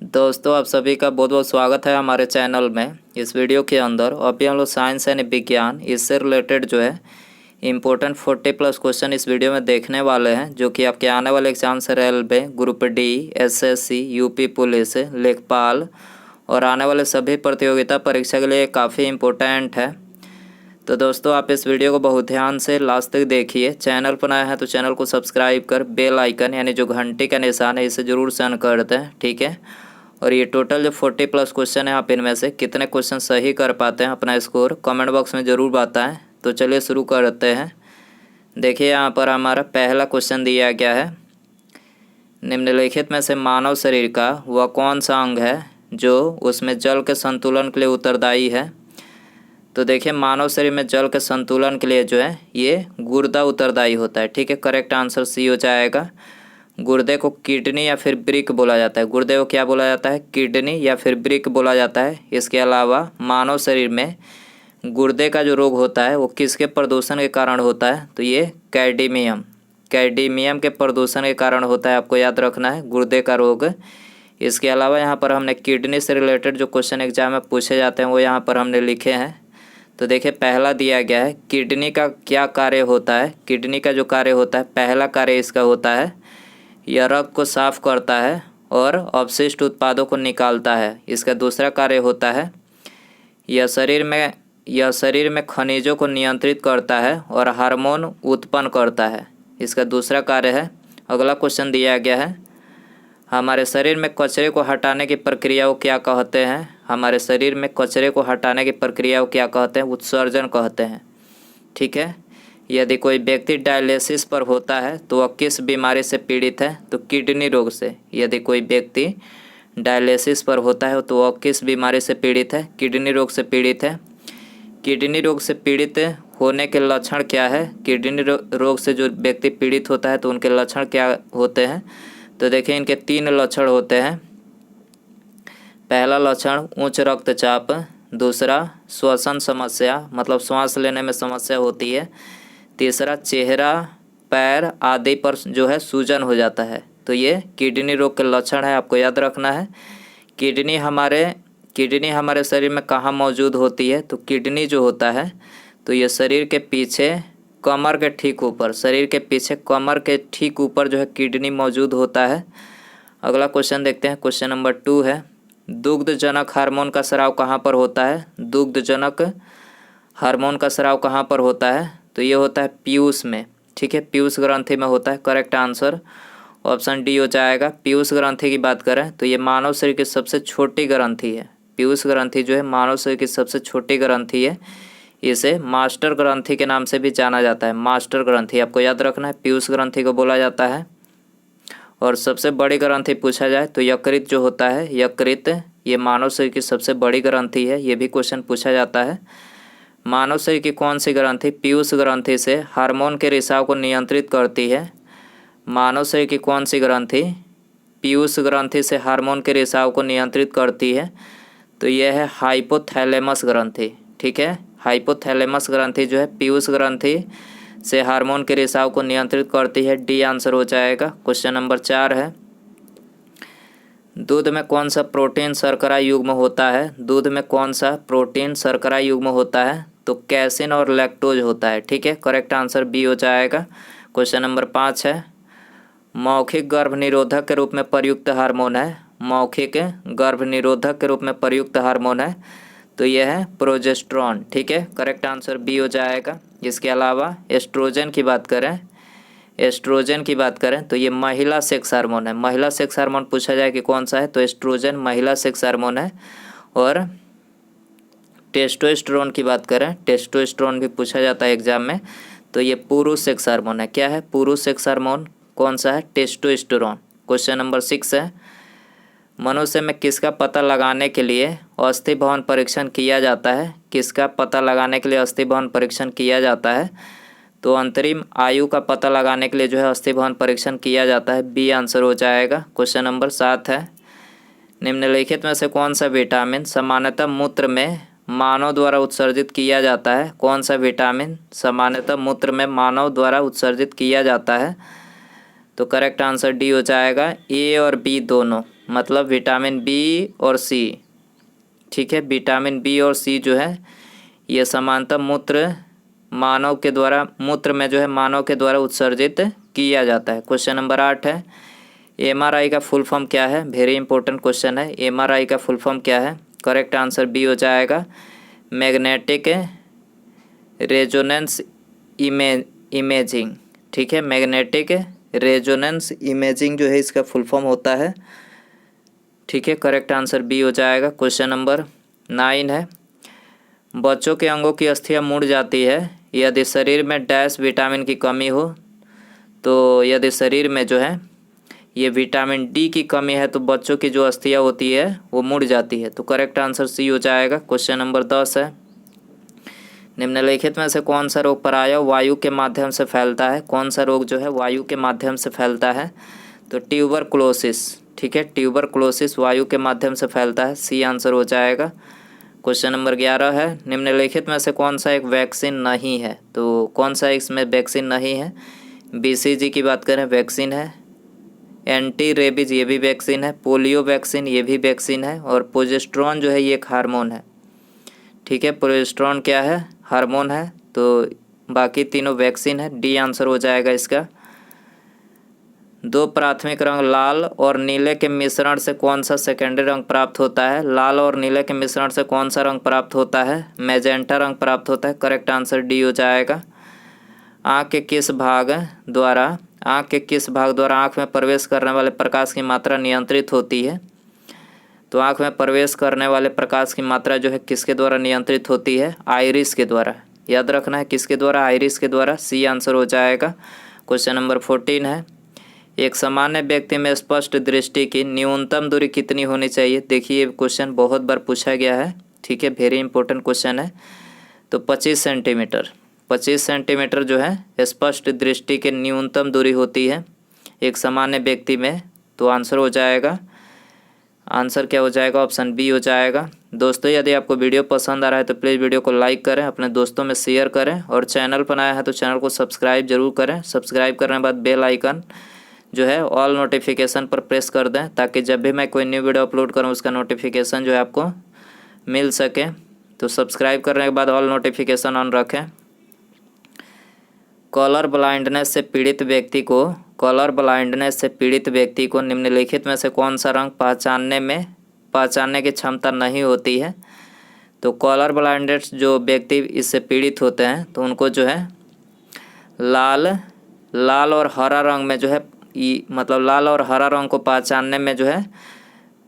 दोस्तों आप सभी का बहुत बहुत स्वागत है हमारे चैनल में। इस वीडियो के अंदर अभी हम लोग साइंस यानी विज्ञान इससे रिलेटेड जो है इम्पोर्टेंट 40+ क्वेश्चन इस वीडियो में देखने वाले हैं, जो कि आपके आने वाले एग्जाम से railway, group D, SSC, UP police, लेखपाल और आने वाले सभी प्रतियोगिता परीक्षा के लिए काफ़ी इम्पोर्टेंट है। तो दोस्तों आप इस वीडियो को बहुत ध्यान से लास्ट तक देखिए। चैनल पर नए हैं तो चैनल को सब्सक्राइब कर बेल आइकन यानी जो घंटी का निशान है इसे ज़रूर से ऑन कर दें, ठीक है। और ये टोटल जो 40+ क्वेश्चन है, आप इनमें से कितने क्वेश्चन सही कर पाते हैं अपना स्कोर कमेंट बॉक्स में ज़रूर बताएं। तो चलिए शुरू करते हैं। देखिए यहाँ पर हमारा पहला क्वेश्चन दिया गया है, निम्नलिखित में से मानव शरीर का वह कौन सा अंग है जो उसमें जल के संतुलन के लिए उत्तरदायी है। तो देखिए मानव शरीर में जल के संतुलन के लिए जो है ये गुर्दा उत्तरदायी होता है, ठीक है। करेक्ट आंसर सी हो जाएगा। गुर्दे को किडनी या फिर ब्रिक बोला जाता है। गुर्दे को क्या बोला जाता है? किडनी या फिर ब्रिक बोला जाता है। इसके अलावा मानव शरीर में गुर्दे का जो रोग होता है वो किसके प्रदूषण के कारण होता है? तो ये कैडमियम के प्रदूषण के कारण होता है। आपको याद रखना है गुर्दे का रोग। इसके अलावा यहाँ पर हमने किडनी से रिलेटेड जो क्वेश्चन एग्जाम में पूछे जाते हैं वो यहाँ पर हमने लिखे हैं। तो देखिए पहला दिया गया है, किडनी का क्या कार्य होता है? किडनी का जो कार्य होता है, पहला कार्य इसका होता है यह रक्त को साफ करता है और अपशिष्ट उत्पादों को निकालता है। इसका दूसरा कार्य होता है यह शरीर में खनिजों को नियंत्रित करता है और हार्मोन उत्पन्न करता है। इसका दूसरा कार्य है। अगला क्वेश्चन दिया गया है, हमारे शरीर में कचरे को हटाने की प्रक्रिया को क्या कहते हैं? हमारे शरीर में कचरे को हटाने की प्रक्रिया को क्या कहते हैं? उत्सर्जन कहते हैं, ठीक है। यदि कोई व्यक्ति डायलिसिस पर होता है तो वह किस बीमारी से पीड़ित है? तो किडनी रोग से। यदि कोई व्यक्ति डायलिसिस पर होता है तो वह किस बीमारी से पीड़ित है? किडनी रोग से पीड़ित है। किडनी रोग से पीड़ित होने के लक्षण क्या है? किडनी रोग से जो व्यक्ति पीड़ित होता है तो उनके लक्षण क्या होते हैं? तो देखिए इनके 3 लक्षण होते हैं। पहला लक्षण उच्च रक्तचाप, दूसरा श्वसन समस्या मतलब सांस लेने में समस्या होती है, तीसरा चेहरा, पैर आदि पर जो है सूजन हो जाता है। तो ये किडनी रोग के लक्षण है, आपको याद रखना है। किडनी हमारे शरीर में कहाँ मौजूद होती है? तो किडनी जो होता है तो ये शरीर के पीछे कमर के ठीक ऊपर, शरीर के पीछे कमर के ठीक ऊपर जो है किडनी मौजूद होता है। अगला क्वेश्चन देखते हैं, क्वेश्चन नंबर 2 है, दुग्धजनक हार्मोन का स्राव कहाँ पर होता है? दुग्धजनक हार्मोन का स्राव कहाँ पर होता है? तो ये होता है पीयूष में, ठीक है। पीयूष ग्रंथि में होता है। करेक्ट आंसर ऑप्शन डी हो जाएगा। पीयूष ग्रंथि की बात करें तो ये मानव शरीर की सबसे छोटी ग्रंथि है। पीयूष ग्रंथि जो है मानव शरीर की सबसे छोटी ग्रंथि है। इसे मास्टर ग्रंथि के नाम से भी जाना जाता है। मास्टर ग्रंथि आपको याद रखना है, पीयूष ग्रंथि को बोला जाता है। और सबसे बड़ी ग्रंथि पूछा जाए तो यकृत जो होता है, यकृत ये मानव शरीर की सबसे बड़ी ग्रंथि है। ये भी क्वेश्चन पूछा जाता है। मानव शरीर की कौन सी ग्रंथि पीयूष ग्रंथि से हार्मोन के रिसाव को नियंत्रित करती है? मानव शरीर की कौन सी ग्रंथि पीयूष ग्रंथि से हार्मोन के रिसाव को नियंत्रित करती है? तो यह है हाइपोथैलेमस ग्रंथि, ठीक है। हाइपोथैलेमस ग्रंथि जो है पीयूष ग्रंथि से हार्मोन के रिसाव को नियंत्रित करती है। डी आंसर हो जाएगा। क्वेश्चन नंबर 4 है, दूध में कौन सा प्रोटीन शर्करा युग्म होता है? दूध में कौन सा प्रोटीन शर्करा युग्म होता है? तो कैसिन और लैक्टोज होता है, ठीक है। करेक्ट आंसर बी हो जाएगा। क्वेश्चन नंबर 5 है, मौखिक गर्भ निरोधक के रूप में प्रयुक्त हार्मोन है। मौखिक गर्भ निरोधक के रूप में प्रयुक्त हार्मोन है तो यह है प्रोजेस्टेरॉन, ठीक है। करेक्ट आंसर बी हो जाएगा। इसके अलावा एस्ट्रोजन की बात करें तो ये महिला सेक्स हार्मोन है। महिला सेक्स हार्मोन पूछा जाए कि कौन सा है? तो एस्ट्रोजन महिला सेक्स हार्मोन है। और टेस्टोस्टेरोन की बात करें, टेस्टोस्टेरोन भी पूछा जाता है एग्जाम में, तो ये पुरुष सेक्स हार्मोन है। क्या है? पुरुष सेक्स हार्मोन कौन सा है? टेस्टोस्टेरोन। क्वेश्चन नंबर 6 है, मनुष्य में किसका पता लगाने के लिए अस्थि भवन परीक्षण किया जाता है? किसका पता लगाने के लिए अस्थि भवन परीक्षण किया जाता है? तो अंतरिम आयु का पता लगाने के लिए जो है अस्थि भवन परीक्षण किया जाता है। बी आंसर हो जाएगा। क्वेश्चन नंबर 7 है, निम्नलिखित में से कौन सा विटामिन सामान्यतः मूत्र में मानव द्वारा उत्सर्जित किया जाता है? कौन सा विटामिन सामान्यतः मूत्र में मानव द्वारा उत्सर्जित किया जाता है? तो करेक्ट आंसर डी हो जाएगा। ए और बी दोनों, मतलब विटामिन बी और सी, ठीक है। विटामिन बी और सी जो है ये समानतः मूत्र में जो है मानव के द्वारा उत्सर्जित किया जाता है। क्वेश्चन नंबर 8 है, एमआरआई का फुल फॉर्म क्या है? वेरी इंपॉर्टेंट क्वेश्चन है। एमआरआई का फुल फॉर्म क्या है? करेक्ट आंसर बी हो जाएगा, मैग्नेटिक रेजोनेंस इमेजिंग, ठीक है। मैग्नेटिक रेजोनेंस इमेजिंग जो है इसका फुल फॉर्म होता है, ठीक है। करेक्ट आंसर बी हो जाएगा। क्वेश्चन नंबर 9 है, बच्चों के अंगों की अस्थियां मुड़ जाती है यदि शरीर में डैश विटामिन की कमी हो। तो यदि शरीर में जो है ये विटामिन डी की कमी है तो बच्चों की जो अस्थियां होती है वो मुड़ जाती है। तो करेक्ट आंसर सी हो जाएगा। क्वेश्चन नंबर 10 है, निम्नलिखित में से कौन सा रोग प्रायः वायु के माध्यम से फैलता है? कौन सा रोग जो है वायु के माध्यम से फैलता है? तो ट्यूबरकुलोसिस, ठीक है। ट्यूबरकुलोसिस वायु के माध्यम से फैलता है, सी आंसर हो जाएगा। क्वेश्चन नंबर 11 है, निम्नलिखित में से कौन सा एक वैक्सीन नहीं है? तो कौन सा इसमें वैक्सीन नहीं है? बीसीजी की बात करें वैक्सीन है, एंटी रेबीज ये भी वैक्सीन है, पोलियो वैक्सीन ये भी वैक्सीन है, और प्रोजेस्टेरॉन जो है ये एक हार्मोन है, ठीक है। प्रोजेस्टेरॉन क्या है? हार्मोन है। तो बाकी तीनों वैक्सीन है, डी आंसर हो जाएगा इसका। दो प्राथमिक रंग लाल और नीले के मिश्रण से कौन सा सेकेंडरी रंग प्राप्त होता है? लाल और नीले के मिश्रण से कौन सा रंग प्राप्त होता है? मैजेंटा रंग प्राप्त होता है। करेक्ट आंसर डी हो जाएगा। आँख के किस भाग द्वारा आँख में प्रवेश करने वाले प्रकाश की मात्रा नियंत्रित होती है? तो आँख में प्रवेश करने वाले प्रकाश की मात्रा जो है किसके द्वारा नियंत्रित होती है? आइरिस के द्वारा। याद रखना है किसके द्वारा? आइरिस के द्वारा, सी आंसर हो जाएगा। क्वेश्चन नंबर 14 है, एक सामान्य व्यक्ति में स्पष्ट दृष्टि की न्यूनतम दूरी कितनी होनी चाहिए? देखिए क्वेश्चन बहुत बार पूछा गया है, ठीक है। वेरी इंपॉर्टेंट क्वेश्चन है। तो 25 सेंटीमीटर जो है स्पष्ट दृष्टि की न्यूनतम दूरी होती है एक सामान्य व्यक्ति में। तो आंसर हो जाएगा, आंसर क्या हो जाएगा? ऑप्शन बी हो जाएगा। दोस्तों यदि आपको वीडियो पसंद आ रहा है तो प्लीज़ वीडियो को लाइक करें, अपने दोस्तों में शेयर करें, और चैनल पर आया है तो चैनल को सब्सक्राइब जरूर करें। सब्सक्राइब करने के बाद बेल आइकन जो है ऑल नोटिफिकेशन पर प्रेस कर दें, ताकि जब भी मैं कोई न्यू वीडियो अपलोड करूं उसका नोटिफिकेशन जो है आपको मिल सके। तो सब्सक्राइब करने के बाद ऑल नोटिफिकेशन ऑन रखें। कलर ब्लाइंडनेस से पीड़ित व्यक्ति को निम्नलिखित में से कौन सा रंग पहचानने की क्षमता नहीं होती है? तो कलर ब्लाइंडनेस जो व्यक्ति इससे पीड़ित होते हैं तो उनको जो है लाल और हरा रंग में जो है मतलब लाल और हरा रंग को पहचानने में जो है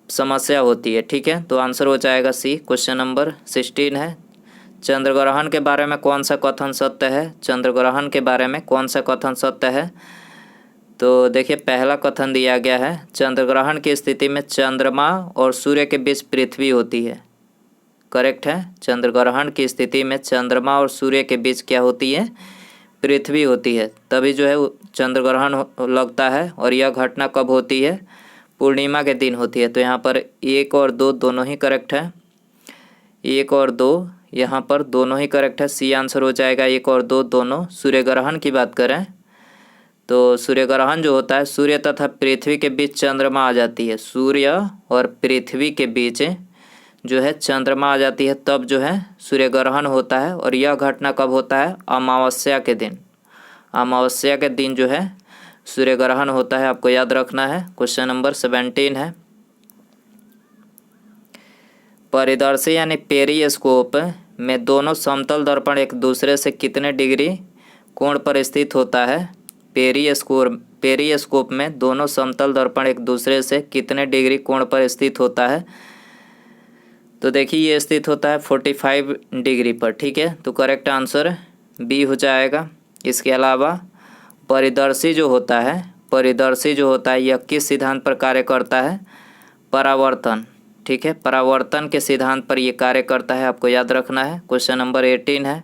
समस्या होती है, ठीक है। तो आंसर हो जाएगा सी। क्वेश्चन नंबर 16 है, चंद्रग्रहण के बारे में कौन सा कथन सत्य है? चंद्रग्रहण के बारे में कौन सा कथन सत्य है? तो देखिए पहला कथन दिया गया है, चंद्रग्रहण की स्थिति में चंद्रमा और सूर्य के बीच पृथ्वी होती है। करेक्ट है, चंद्रग्रहण की स्थिति में चंद्रमा और सूर्य के बीच क्या होती है? पृथ्वी होती है, तभी जो है चंद्रग्रहण लगता है। और यह घटना कब होती है? पूर्णिमा के दिन होती है। तो यहाँ पर 1 और 2 दोनों ही करेक्ट है, 1 और 2 यहाँ पर दोनों ही करेक्ट है, सी आंसर हो जाएगा 1 और 2 दोनों। सूर्य ग्रहण की बात करें तो सूर्य ग्रहण जो होता है सूर्य तथा पृथ्वी के बीच चंद्रमा आ जाती है, सूर्य और पृथ्वी के बीच जो है चंद्रमा आ जाती है, तब जो है सूर्य ग्रहण होता है। और यह घटना कब होता है? अमावस्या के दिन। अमावस्या के दिन जो है सूर्य ग्रहण होता है, आपको याद रखना है। क्वेश्चन नंबर 17 है, परिदर्शी यानी पेरिस्कोप में दोनों समतल दर्पण एक दूसरे से कितने डिग्री कोण पर स्थित होता है? पेरिस्कोप में दोनों समतल दर्पण एक दूसरे से कितने डिग्री कोण पर स्थित होता है? तो देखिए ये स्थित होता है 45 डिग्री पर, ठीक है। तो करेक्ट आंसर बी हो जाएगा। इसके अलावा परिदर्शी जो होता है यह किस सिद्धांत पर कार्य करता है? परावर्तन, ठीक है। परावर्तन के सिद्धांत पर यह कार्य करता है, आपको याद रखना है। क्वेश्चन नंबर 18 है,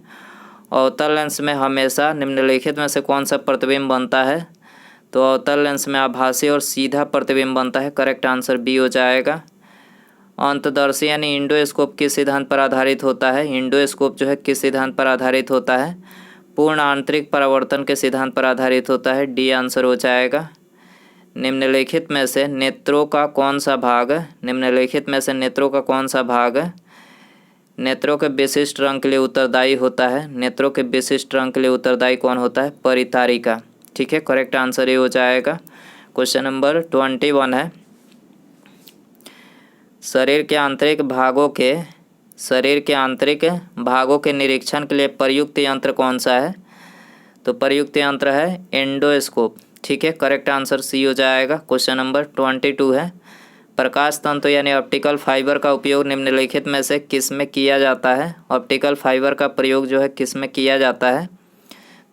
अवतल लेंस में हमेशा निम्नलिखित में से कौन सा प्रतिबिंब बनता है? तो अवतल लेंस में आभासी और सीधा प्रतिबिंब बनता है। करेक्ट आंसर बी हो जाएगा। अंतदर्शी यानी इंडोस्कोप किस सिद्धांत पर आधारित होता है? इंडोस्कोप जो है किस सिद्धांत पर आधारित होता है? पूर्ण आंतरिक परावर्तन के सिद्धांत पर आधारित होता है, डी आंसर हो जाएगा। निम्नलिखित में से नेत्रों का कौन सा भाग नेत्रों के विशिष्ट रंग के लिए उत्तरदायी होता है? नेत्रों के विशिष्ट रंग के लिए उत्तरदायी कौन होता है? परितारिका। ठीक है, करेक्ट आंसर ये हो जाएगा। क्वेश्चन नंबर 21 है, शरीर के आंतरिक भागों के निरीक्षण के लिए प्रयुक्त यंत्र कौन सा है? तो प्रयुक्त यंत्र है एंडोस्कोप। ठीक है, करेक्ट आंसर सी हो जाएगा। क्वेश्चन नंबर 22 है, प्रकाश तंतु यानी ऑप्टिकल फाइबर का उपयोग निम्नलिखित में से किस में किया जाता है? ऑप्टिकल फाइबर का प्रयोग जो है किस में किया जाता है?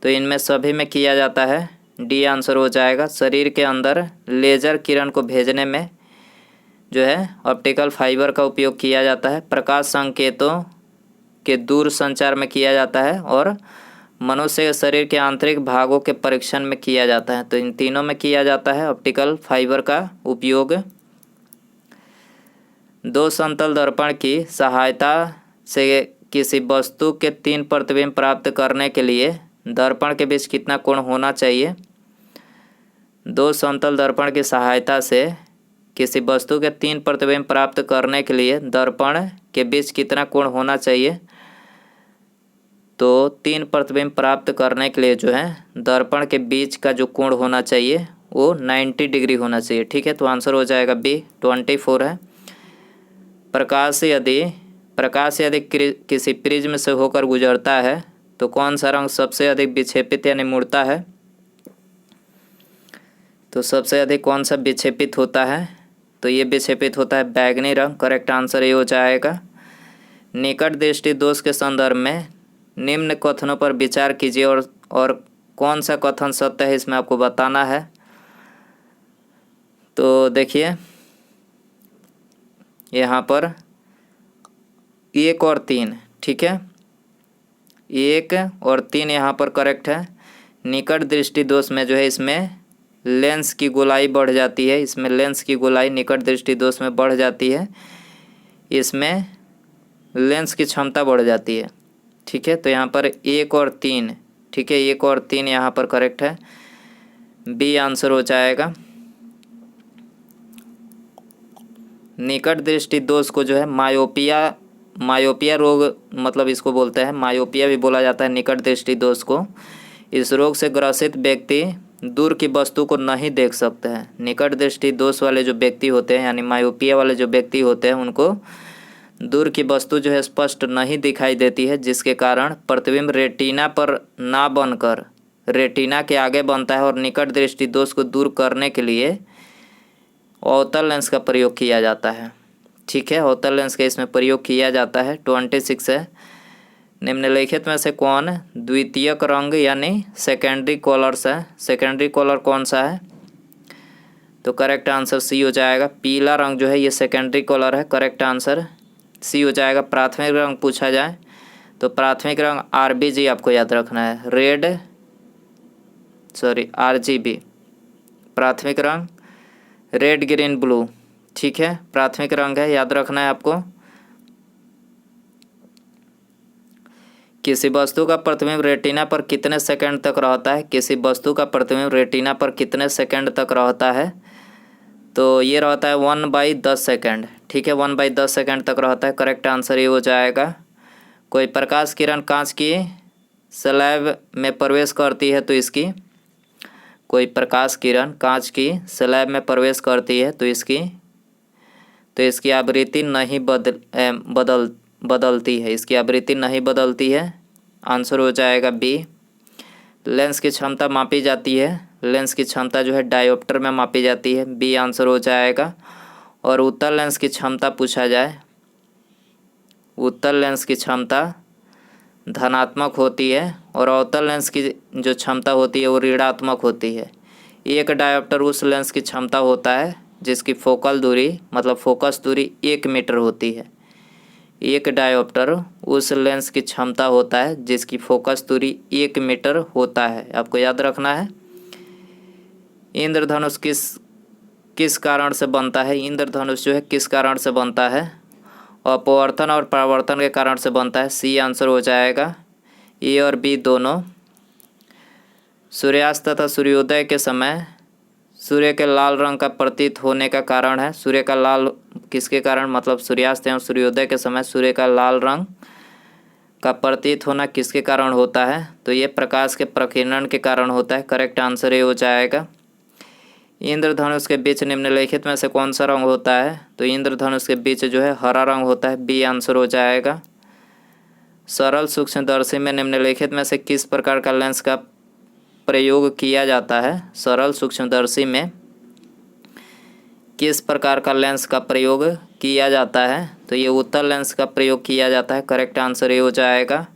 तो इनमें सभी में किया जाता है। डी आंसर हो जाएगा। शरीर के अंदर लेजर किरण को भेजने में जो है ऑप्टिकल फाइबर का उपयोग किया जाता है। प्रकाश संकेतों के दूर संचार में किया जाता है और मनुष्य के शरीर के आंतरिक भागों के परीक्षण में किया जाता है। तो इन तीनों में किया जाता है ऑप्टिकल फाइबर का उपयोग। दो समतल दर्पण की सहायता से किसी वस्तु के 3 प्रतिबिंब प्राप्त करने के लिए दर्पण के बीच कितना कोण होना चाहिए? दो समतल दर्पण की सहायता से किसी वस्तु के 3 प्रतिबिंब प्राप्त करने के लिए दर्पण के बीच कितना कोण होना चाहिए? तो 3 प्रतिबिंब प्राप्त करने के लिए जो है दर्पण के बीच का जो कोण होना चाहिए वो 90 डिग्री होना चाहिए। ठीक है, तो आंसर हो जाएगा बी। 24 है, प्रकाश यदि किसी प्रिज्म से होकर गुजरता है तो कौन सा रंग सबसे अधिक विक्षेपित यानी मुड़ता है? तो सबसे अधिक कौन सा विक्षेपित होता है? तो ये विक्षेपित होता है बैगनी रंग। करेक्ट आंसर ये हो जाएगा। निकट दृष्टि दोष के संदर्भ में निम्न कथनों पर विचार कीजिए और कौन सा कथन सत्य है इसमें आपको बताना है। तो देखिए यहाँ पर 1 और 3, ठीक है, 1 और 3 यहाँ पर करेक्ट है। निकट दृष्टि दोष में जो है इसमें लेंस की गोलाई बढ़ जाती है, इसमें लेंस की गोलाई निकट दृष्टि दोष में बढ़ जाती है, इसमें लेंस की क्षमता बढ़ जाती है। ठीक है, तो यहाँ पर 1 और 3, ठीक है, 1 और 3 यहाँ पर करेक्ट है। बी आंसर हो जाएगा। निकट दृष्टि दोष को जो है मायोपिया रोग मतलब इसको बोलते हैं, मायोपिया भी बोला जाता है निकट दृष्टि दोष को। इस रोग से ग्रसित व्यक्ति दूर की वस्तु को नहीं देख सकते हैं। निकट दृष्टि दोष वाले जो व्यक्ति होते हैं यानी मायोपिया वाले जो व्यक्ति होते हैं उनको दूर की वस्तु जो है स्पष्ट नहीं दिखाई देती है, जिसके कारण प्रतिबिंब रेटिना पर ना बनकर रेटिना के आगे बनता है और निकट दृष्टि दोष को दूर करने के लिए अवतल लेंस का प्रयोग किया जाता है। ठीक है, अवतल लेंस का इसमें प्रयोग किया जाता है। 26 है, निम्नलिखित में से कौन द्वितीयक रंग यानी सेकेंडरी कलर्स है? सेकेंडरी कलर कौन सा है? तो करेक्ट आंसर सी हो जाएगा। पीला रंग जो है ये सेकेंडरी कलर है। करेक्ट आंसर सी हो जाएगा। प्राथमिक रंग पूछा जाए तो प्राथमिक रंग RBG आपको याद रखना है, RGB प्राथमिक रंग, रेड ग्रीन ब्लू। ठीक है, प्राथमिक रंग है, याद रखना है आपको। किसी वस्तु का प्रतिबिंब रेटिना पर कितने सेकंड तक रहता है? किसी वस्तु का प्रतिबिंब रेटिना पर कितने सेकंड तक रहता है? तो ये रहता है 1/10 सेकंड। ठीक है, 1/10 सेकंड तक रहता है। करेक्ट आंसर ये हो जाएगा। कोई प्रकाश किरण कांच की स्लैब में प्रवेश करती है तो इसकी कोई प्रकाश किरण कांच की स्लैब में प्रवेश करती है तो इसकी आवृत्ति नहीं बदलती है, इसकी आवृत्ति नहीं बदलती है। आंसर हो जाएगा बी। लेंस की क्षमता मापी जाती है, लेंस की क्षमता जो है डायोप्टर में मापी जाती है। बी आंसर हो जाएगा। और उत्तल लेंस की क्षमता पूछा जाए, उत्तल लेंस की क्षमता धनात्मक होती है और अवतल लेंस की जो क्षमता होती है वो ऋणात्मक होती है। एक डायोप्टर उस लेंस की क्षमता होता है जिसकी फोकल दूरी मतलब फोकस दूरी 1 मीटर होती है। एक डायोप्टर उस लेंस की क्षमता होता है जिसकी फोकस दूरी 1 मीटर होता है। आपको याद रखना है। इंद्रधनुष किस कारण से बनता है? इंद्रधनुष जो है किस कारण से बनता है? अपवर्तन और परावर्तन के कारण से बनता है। सी आंसर हो जाएगा। ए और बी दोनों। सूर्यास्त तथा सूर्योदय के समय सूर्य के लाल रंग का प्रतीत होने का कारण है। सूर्य का लाल किसके कारण, मतलब सूर्यास्त एवं सूर्योदय के समय सूर्य का लाल रंग का प्रतीत होना किसके कारण होता है, तो ये प्रकाश के प्रकीर्णन के कारण होता है। करेक्ट आंसर ये हो जाएगा। इंद्रधनुष के बीच निम्नलिखित में से कौन सा रंग होता है, तो इंद्रधनुष के बीच जो है हरा रंग होता है, बी आंसर हो जाएगा। सरल सूक्ष्मदर्शी में निम्नलिखित में से किस प्रकार का लेंस का प्रयोग किया जाता है। सरल सूक्ष्मदर्शी में किस प्रकार का लेंस का प्रयोग किया जाता है, तो ये उत्तल लेंस का प्रयोग किया जाता है। करेक्ट आंसर ये हो जाएगा।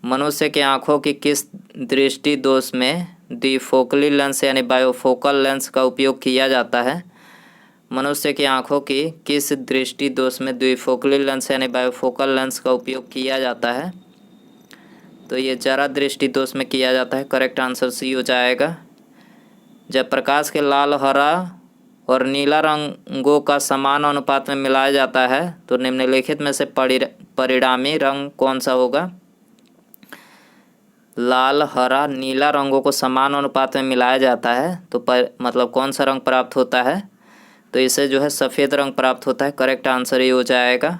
मनुष्य की आँखों की किस दृष्टि दोष में द्विफोकली लेंस यानी बायोफोकल लेंस का उपयोग किया जाता है। मनुष्य की आँखों की किस दृष्टि दोष में द्विफोकली लेंस यानी बायोफोकल लेंस का उपयोग किया जाता है, तो ये जरा दृष्टि दोष में किया जाता है। करेक्ट आंसर सी हो जाएगा। जब प्रकाश के लाल, हरा और नीला रंगों का समान अनुपात में मिलाया जाता है तो निम्नलिखित में से परिणामी रंग कौन सा होगा। लाल, हरा, नीला रंगों को समान अनुपात में मिलाया जाता है तो मतलब कौन सा रंग प्राप्त होता है, तो इसे जो है सफ़ेद रंग प्राप्त होता है। करेक्ट आंसर ये हो जाएगा।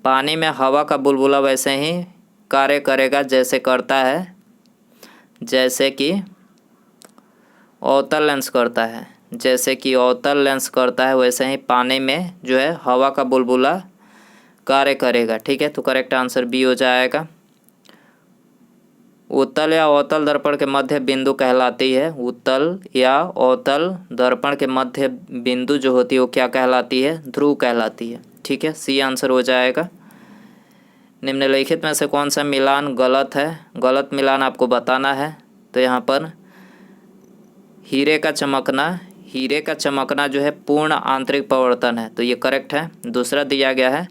पानी में हवा का बुलबुला वैसे ही कार्य करेगा जैसे करता है, जैसे कि अवतल लेंस करता है। जैसे कि अवतल लेंस करता है वैसे ही पानी में जो है हवा का बुलबुला कार्य करेगा। ठीक है, तो करेक्ट आंसर बी हो जाएगा। उत्तल या अवतल दर्पण के मध्य बिंदु कहलाती है। उत्तल या अवतल दर्पण के मध्य बिंदु जो होती है वो क्या कहलाती है, ध्रुव कहलाती है। ठीक है, सी आंसर हो जाएगा। निम्नलिखित में से कौन सा मिलान गलत है, गलत मिलान आपको बताना है। तो यहाँ पर हीरे का चमकना जो है पूर्ण आंतरिक परिवर्तन है, तो ये करेक्ट है। दूसरा दिया गया है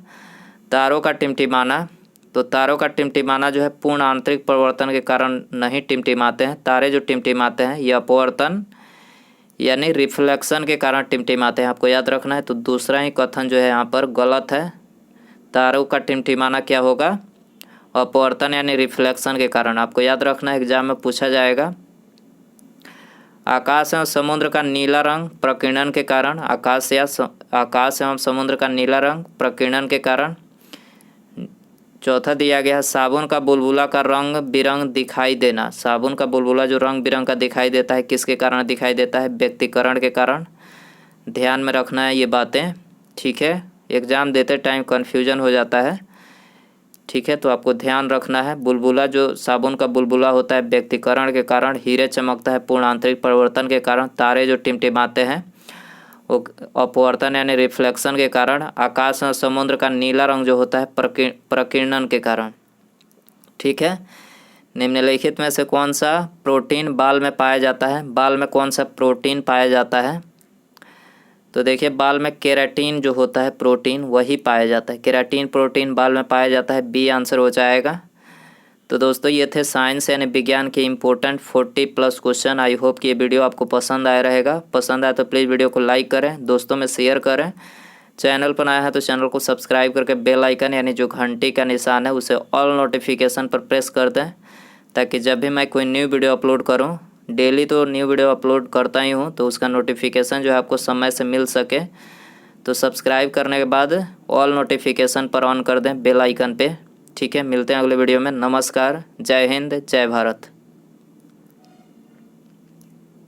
तारों का टिमटिमाना, तो तारों का टिमटिमाना जो है पूर्ण आंतरिक परिवर्तन के कारण नहीं टिमटिमाते हैं। तारे जो टिमटिमाते हैं ये अपवर्तन यानी रिफ्लेक्शन के कारण टिमटिमाते हैं, आपको याद रखना है। तो दूसरा ही कथन जो है यहाँ पर गलत है। तारों का टिमटिमाना क्या होगा, अपवर्तन यानी रिफ्लेक्शन के कारण, आपको याद रखना है, एग्जाम में पूछा जाएगा। आकाश एवं समुद्र का नीला रंग प्रकीर्णन के कारण, आकाश एवं समुद्र का नीला रंग प्रकीर्णन के कारण। चौथा दिया गया है साबुन का बुलबुला का रंग बिरंग दिखाई देना। साबुन का बुलबुला जो रंग बिरंग का दिखाई देता है किसके कारण दिखाई देता है, व्यक्तिकरण के कारण। ध्यान में रखना है ये बातें। ठीक है, एग्ज़ाम देते टाइम कन्फ्यूजन हो जाता है। ठीक है, तो आपको ध्यान रखना है। बुलबुला जो साबुन का बुलबुला होता है व्यक्तिकरण के कारण, हीरे चमकता है पूर्ण आंतरिक परिवर्तन के कारण, तारे जो टिमटिमाते हैं वो अपवर्तन यानी रिफ्लेक्शन के कारण, आकाश और समुद्र का नीला रंग जो होता है प्रकीर्णन के कारण। ठीक है, निम्नलिखित में से कौन सा प्रोटीन बाल में पाया जाता है। बाल में कौन सा प्रोटीन पाया जाता है, तो देखिए बाल में केराटिन जो होता है प्रोटीन वही पाया जाता है। केराटिन प्रोटीन बाल में पाया जाता है, बी आंसर हो जाएगा। तो दोस्तों ये थे साइंस यानी विज्ञान के इम्पोर्टेंट 40+ क्वेश्चन। आई होप कि ये वीडियो आपको पसंद आया रहेगा। पसंद आया तो प्लीज़ वीडियो को लाइक करें, दोस्तों में शेयर करें। चैनल पर आया है तो चैनल को सब्सक्राइब करके बेल आइकन यानी जो घंटी का निशान है उसे ऑल नोटिफिकेशन पर प्रेस कर दें, ताकि जब भी मैं कोई न्यू वीडियो अपलोड करूँ, डेली तो न्यू वीडियो अपलोड करता ही हूँ, तो उसका नोटिफिकेशन जो है आपको समय से मिल सके। तो सब्सक्राइब करने के बाद ऑल नोटिफिकेशन पर ऑन कर दें बेल आइकन पे। ठीक है, मिलते हैं अगले वीडियो में। नमस्कार, जय हिंद, जय भारत।